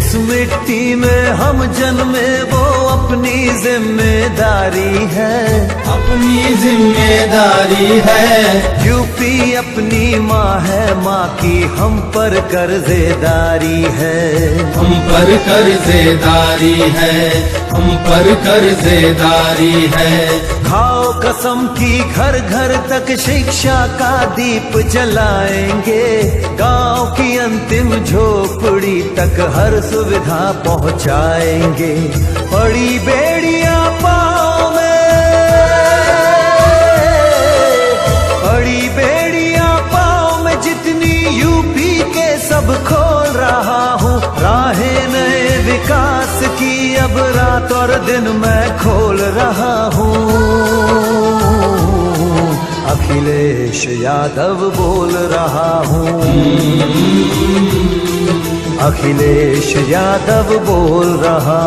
जिस मिट्टी में हम जन्मे वो अपनी जिम्मेदारी है, अपनी जिम्मेदारी है। यूपी अपनी माँ है, माँ की हम पर कर्जेदारी है, हम पर कर्जेदारी है, हम पर कर्जेदारी है। खाओ कसम की घर घर तक शिक्षा का दीप जलाएंगे, गांव की अंतिम झोपड़ी तक हर सुविधा पहुंचाएंगे। बड़ी बेड़ियां पाँव में, बड़ी बेड़ियां पाँव में जितनी यूपी के सब खोल रहा हूँ, राहें नए विकास की अब रात और दिन मैं खोल रहा हूँ। अखिलेश यादव बोल रहा हूँ, अखिलेश यादव बोल रहा